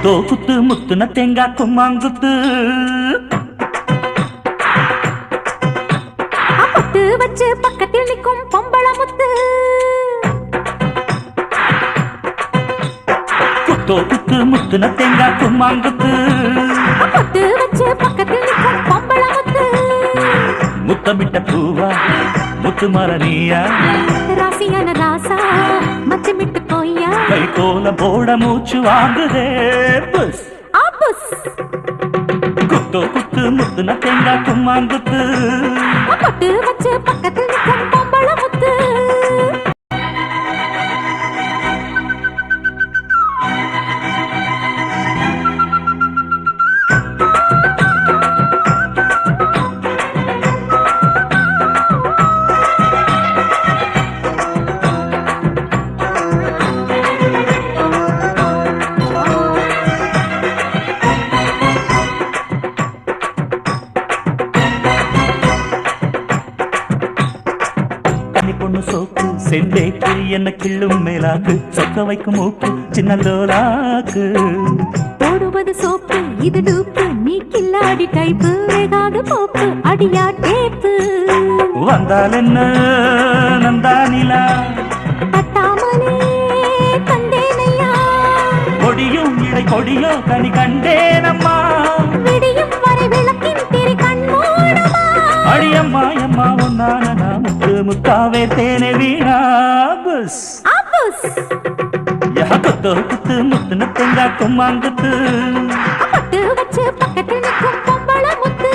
குத்தோ குத்து முத்துன தேங்காய் கும்மாங்குத்து பொட்டு வச்சு பக்கத்தில் நிற்கும் பொம்பள முத்து குத்தோ குத்து முத்துன தேங்காய் கும்மாங்குத்து பொட்டு வச்சு பக்கத்தில் நிற்கும் பொம்பள முத்து முத்தமிட்ட பூவா முத்து மரணியா ராசியான ராசா மச்சமிட்டு போய்யா கை கோல போட மூச்சு வாங்குதே புஸ் ஆபுஸ் குத்தோ குத்து முத்துன தேங்காய் கும்மாங்குத்து பொட்டு வச்சு பக்கத்தில் நிற்கும் பொம்பள முத்து பொண்ணு சோப்பு செண்டேக்கு என்ன கிள்ளும் மேலாக்கு சொக்க வைக்கும் மூக்கு சின்ன லோலாக்கு போடுவது சோப்பு இது டூப்பு நீ கில்லாடி டைப்பு வேகாத போப்பு அடியா டேப்பு வந்தால் என்ன நந்தானிலா தட்டாமலே கண்டேனையா கொடியும் இடை கொடியோ கனி கண்டேனம்மா விடியும் வரை விளக்கின் திரி கண்மூடமா அடியம்மா அம்மா ஒன்னான முத்து முத்தாவே தேனே வீணா பஸ் ஆபுஸ் யா குத்தோ குத்து முத்துன தேங்காய் கும்மாங்குத்து பொட்டு வச்சு பக்கத்தில் நிற்கும் பொம்பள முத்து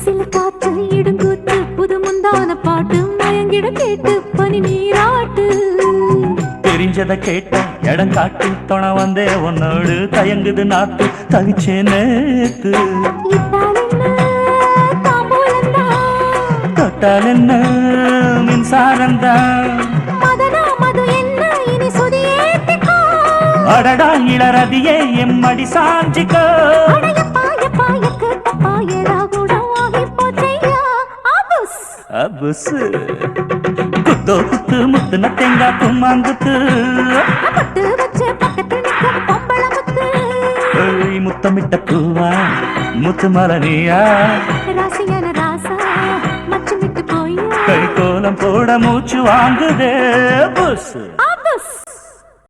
சில காற்று இடுங்கூத்து புது முந்தான பாட்டு மயங்கிட கேட்டு பனி நீராட்டு தெரிஞ்சத கேட்ட இடம் காட்டு துணை வந்தே உன்னோடு தயங்குது நாத்து தவிச்சே நேத்து இட்டால் என்ன தாம்பூலந்தான் தொட்டால் என்ன மின்சாரந்தான் மதனா மது என்ன இனி சுதியேத்திக்கோ அடடா இளரதியே எம்மடி சாஞ்சிக்கோ அடையப்பா எப்பா எக்கு தப்பா ஏடாகுடம் ஆகி போச்சையா ஆபுஸ் அபுஸ் குத்தோ குத்து முத்துன தேங்காய் கும்மாங்குத்து பொட்டு வச்சு பக்கத்தில் நிற்கும் பொம்பள முத்து ஏய், முத்தமிட்ட பூவா முத்து மலனியா ராசியான ராசா மச்சமிட்டு போய்யா கை கோலம் போட மூச்சு வாங்குதே புஸ்